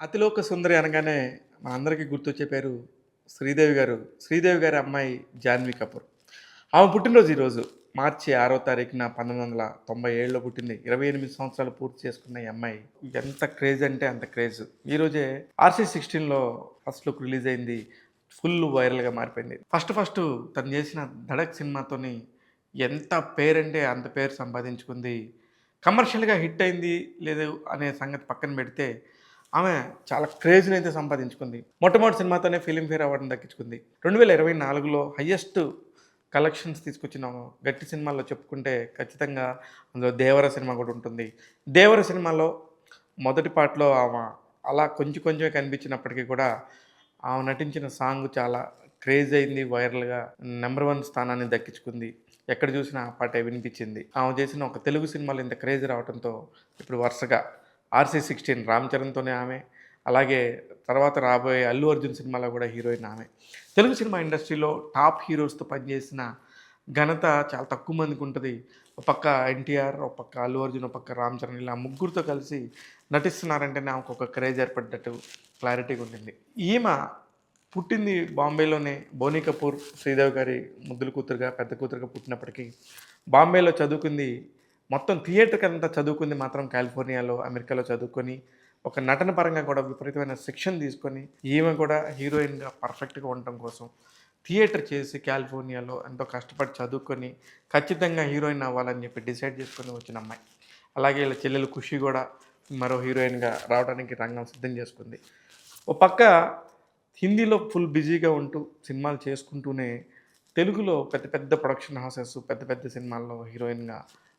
అతిలోక సుందరి అనగానే మనందరికీ గుర్తొచ్చే పేరు శ్రీదేవి గారు. శ్రీదేవి గారి అమ్మాయి జాన్వీ కపూర్. ఆమె పుట్టినరోజు ఈరోజు. మార్చి 6వ తారీఖున 1997లో పుట్టింది. 28 సంవత్సరాలు పూర్తి చేసుకున్న ఈ అమ్మాయి ఎంత క్రేజ్ అంటే అంత క్రేజ్. ఈరోజే 'ఆర్‌సీ16లో' ఫస్ట్ లుక్ రిలీజ్ అయింది. ఫుల్ వైరల్‌గా మారిపోయింది. ఫస్ట్ తను చేసిన 'ధడక్' సినిమాతోని ఎంత పేరంటే అంత పేరు సంపాదించుకుంది. కమర్షియల్‌గా హిట్ అయింది లేదు అనే సంగతి పక్కన పెడితే ఆమె చాలా క్రేజ్‌నైతే సంపాదించుకుంది. మొట్టమొదటి సినిమాతోనే ఫిల్మ్‌ఫేర్ అవార్డ్‌ని దక్కించుకుంది. 2024లో హైయెస్ట్ కలెక్షన్స్ తీసుకొచ్చిన గట్టి సినిమాల్లో చెప్పుకుంటే ఖచ్చితంగా అందులో 'దేవర' సినిమా కూడా ఉంటుంది. 'దేవర' సినిమాలో మొదటి పార్ట్‌లో ఆమె అలా కొంచెం కొంచెమే కనిపించినప్పటికీ కూడా ఆమె నటించిన సాంగ్ చాలా క్రేజ్ అయింది. వైరల్‌గా నంబర్ 1 స్థానాన్ని దక్కించుకుంది. ఎక్కడ చూసినా ఆ పాటే వినిపించింది. ఆమె చేసిన ఒక తెలుగు సినిమాలో ఇంత క్రేజ్ రావడంతో ఇప్పుడు వరుసగా 'ఆర్‌సీ16' రామ్ చరణ్‌తోనే ఆమె, అలాగే తర్వాత రాబోయే 'అల్లు అర్జున్' సినిమాలో కూడా హీరోయిన్ ఆమె. తెలుగు సినిమా ఇండస్ట్రీలో టాప్ హీరోస్‌తో పనిచేసిన ఘనత చాలా తక్కువ మందికి ఉంటది. ఒక పక్క ఎన్టీఆర్, ఒక పక్క అల్లు అర్జున్, ఒక పక్క రామ్ చరణ్ ఇలా ముగ్గురితో కలిసి నటిస్తున్నారంటేనే ఆమెకు ఒక క్రేజ్ ఏర్పడ్డట్టు క్లారిటీగా ఉండింది. ఈమె పుట్టింది బాంబేలోనే. బోనీ కపూర్ శ్రీదేవి గారి ముద్దుల కూతురుగా, పెద్ద కూతురుగా పుట్టినప్పటికీ బాంబేలో చదువుకుంది. మొత్తం థియేటర్‌కంతా చదువుకుంది మాత్రం కాలిఫోర్నియాలో, అమెరికాలో చదువుకొని, ఒక నటన పరంగా కూడా విపరీతమైన శిక్షణ తీసుకొని, ఈమె కూడా హీరోయిన్‌గా పర్ఫెక్ట్‌గా ఉండటం కోసం థియేటర్ చేసి కాలిఫోర్నియాలో ఎంతో కష్టపడి చదువుకొని, ఖచ్చితంగా హీరోయిన్ అవ్వాలని చెప్పి డిసైడ్ చేసుకొని వచ్చిన అమ్మాయి. అలాగే ఈళ్ళ చెల్లెలు ఖుషి కూడా మరో హీరోయిన్‌గా రావడానికి రంగం సిద్ధం చేసుకుంది. ఓ పక్క హిందీలో ఫుల్ బిజీగా ఉంటూ, సినిమాలు చేసుకుంటూనే, తెలుగులో పెద్ద పెద్ద ప్రొడక్షన్ హౌసెస్, పెద్ద పెద్ద సినిమాల్లో హీరోయిన్‌గా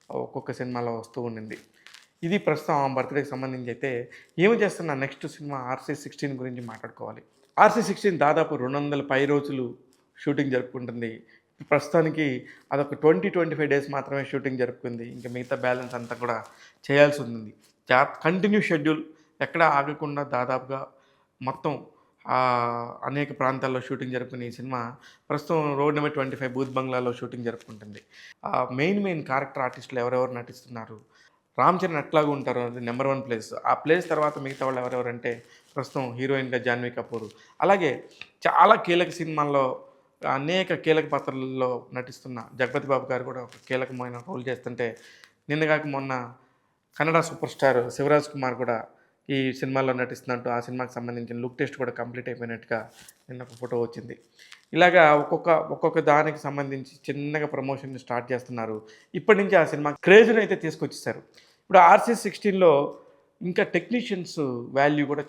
ఒక్కొక్క సినిమాలో వస్తూ ఉండింది. ఇది ప్రస్తుతం ఆమె బర్త్‌డేకి సంబంధించి అయితే, ఈమె చేస్తున్న నెక్స్ట్ సినిమా 'ఆర్‌సీ16' గురించి మాట్లాడుకోవాలి. 'ఆర్‌సీ16' దాదాపు 200 పై రోజులు షూటింగ్ జరుపుకుంటుంది. ప్రస్తుతానికి అదొక 25 డేస్ మాత్రమే షూటింగ్ జరుపుకుంది. ఇంక మిగతా బ్యాలెన్స్ అంతా కూడా చేయాల్సి ఉంది. కంటిన్యూ షెడ్యూల్ ఎక్కడా ఆగకుండా దాదాపుగా మొత్తం అనేక ప్రాంతాల్లో షూటింగ్ జరుపుకునే ఈ సినిమా ప్రస్తుతం రోడ్ నెంబర్ 25 బూత్ బంగ్లాలో షూటింగ్ జరుపుకుంటుంది. మెయిన్ క్యారెక్టర్ ఆర్టిస్టులు ఎవరెవరు నటిస్తున్నారు, రామ్ చరణ్ ఎట్లాగా ఉంటారు అది నెంబర్ 1 ప్లేస్. ఆ ప్లేస్ తర్వాత మిగతా వాళ్ళు ఎవరెవరంటే ప్రస్తుతం హీరోయిన్‌గా జాన్వీ కపూర్. అలాగే చాలా కీలక సినిమాల్లో అనేక కీలక పాత్రలలో నటిస్తున్న జగపతి బాబు గారు కూడా ఒక కీలకమైన రోల్ చేస్తుంటే, నిన్నగాక మొన్న కన్నడ సూపర్ స్టార్ శివరాజ్ కుమార్ కూడా ఈ సినిమాలో నటిస్తున్నట్టు, ఆ సినిమాకి సంబంధించిన లుక్ టెస్ట్ కూడా కంప్లీట్ అయిపోయినట్టుగా నిన్న ఒక ఫోటో వచ్చింది. ఇలాగా ఒక్కొక్క దానికి సంబంధించి చిన్నగా ప్రమోషన్ స్టార్ట్ చేస్తున్నారు. ఇప్పటి నుంచి ఆ సినిమా క్రేజ్‌నైతే తీసుకొచ్చేసారు. ఇప్పుడు 'ఆర్‌సీ16లో' ఇంకా టెక్నీషియన్స్ వాల్యూ కూడా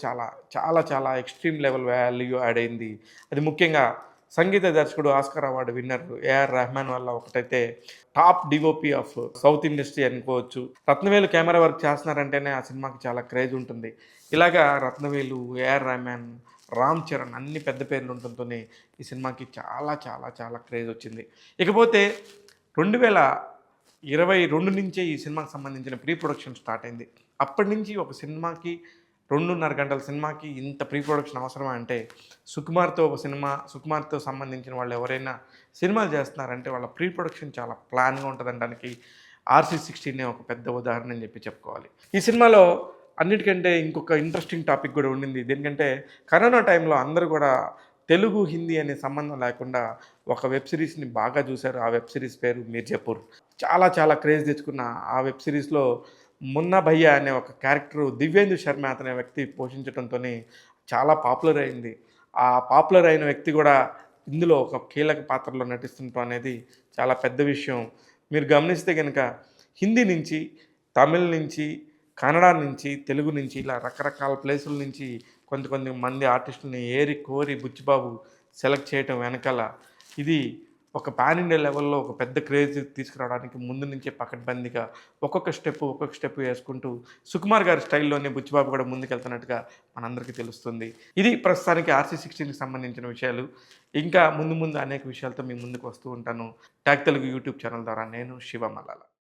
చాలా ఎక్స్‌ట్రీమ్ లెవెల్ వాల్యూ యాడ్ అయింది. అది ముఖ్యంగా సంగీత దర్శకుడు Oscar award winner A R Rahman వల్ల ఒకటైతే top DOP of south industry అనుకోవచ్చు. రత్నవేలు కెమెరా వర్క్ చేస్తున్నారంటేనే ఆ సినిమాకి చాలా క్రేజ్ ఉంటుంది. ఇలాగా రత్నవేలు, ఏఆర్ రెహమాన్, రామ్ చరణ్ అన్ని పెద్ద పేర్లు ఉండటంతోనే ఈ సినిమాకి చాలా క్రేజ్ వచ్చింది. ఇకపోతే 2022 నుంచే ఈ సినిమాకి సంబంధించిన ప్రీ ప్రొడక్షన్ స్టార్ట్ అయింది. అప్పటి నుంచి ఒక సినిమాకి 2:30 గంటల సినిమాకి ఇంత ప్రీ ప్రొడక్షన్ అవసరమా అంటే, సుకుమార్‌తో సంబంధించిన వాళ్ళు ఎవరైనా సినిమాలు చేస్తున్నారంటే వాళ్ళ ప్రీ ప్రొడక్షన్ చాలా ప్లాన్‌గా ఉంటదనడానికి 'ఆర్‌సీ16' ఒక పెద్ద ఉదాహరణ అని చెప్పి చెప్పుకోవాలి. ఈ సినిమాలో అన్నిటికంటే ఇంకొక ఇంట్రెస్టింగ్ టాపిక్ కూడా ఉండింది. దేనికంటే కరోనా టైంలో అందరూ కూడా తెలుగు, హిందీ అనే సంబంధం లేకుండా ఒక వెబ్ సిరీస్‌ని బాగా చూసారు. ఆ వెబ్ సిరీస్ పేరు 'మిర్జాపూర్'. చాలా క్రేజ్ తెచ్చుకున్న ఆ వెబ్ సిరీస్‌లో 'మున్నా భయ్యా' అనే ఒక క్యారెక్టరు 'దివ్యేందు శర్మ' అనే వ్యక్తి పోషించడంతోని చాలా పాపులర్ అయింది. ఆ పాపులర్ అయిన వ్యక్తి కూడా ఇందులో ఒక కీలక పాత్రలో నటిస్తుండటం అనేది చాలా పెద్ద విషయం. మీరు గమనిస్తే గనక హిందీ నుంచి, తమిళ్ నుంచి, కన్నడ నుంచి, తెలుగు నుంచి ఇలా రకరకాల ప్లేసుల నుంచి కొంతమంది ఆర్టిస్టులని ఏరి కోరి బుచ్చిబాబు సెలెక్ట్ చేయటం వెనకాల ఇది ఒక పాన్ ఇండియా లెవెల్‌లో ఒక పెద్ద క్రేజ్ తీసుకురావడానికి ముందు నుంచే పకడ్బందీగా ఒక్కొక్క స్టెప్ వేసుకుంటూ సుకుమార్ గారి స్టైల్‌లోనే బుచ్చిబాబు కూడా ముందుకెళ్తున్నట్టుగా మనందరికీ తెలుస్తుంది. ఇది ప్రస్తుతానికి 'ఆర్‌సీ16'కి సంబంధించిన విషయాలు. ఇంకా ముందు అనేక విషయాలతో మీ ముందుకు వస్తూ ఉంటాను. టాక్ తెలుగు యూట్యూబ్ ఛానల్ ద్వారా నేను శివ మల్లాల.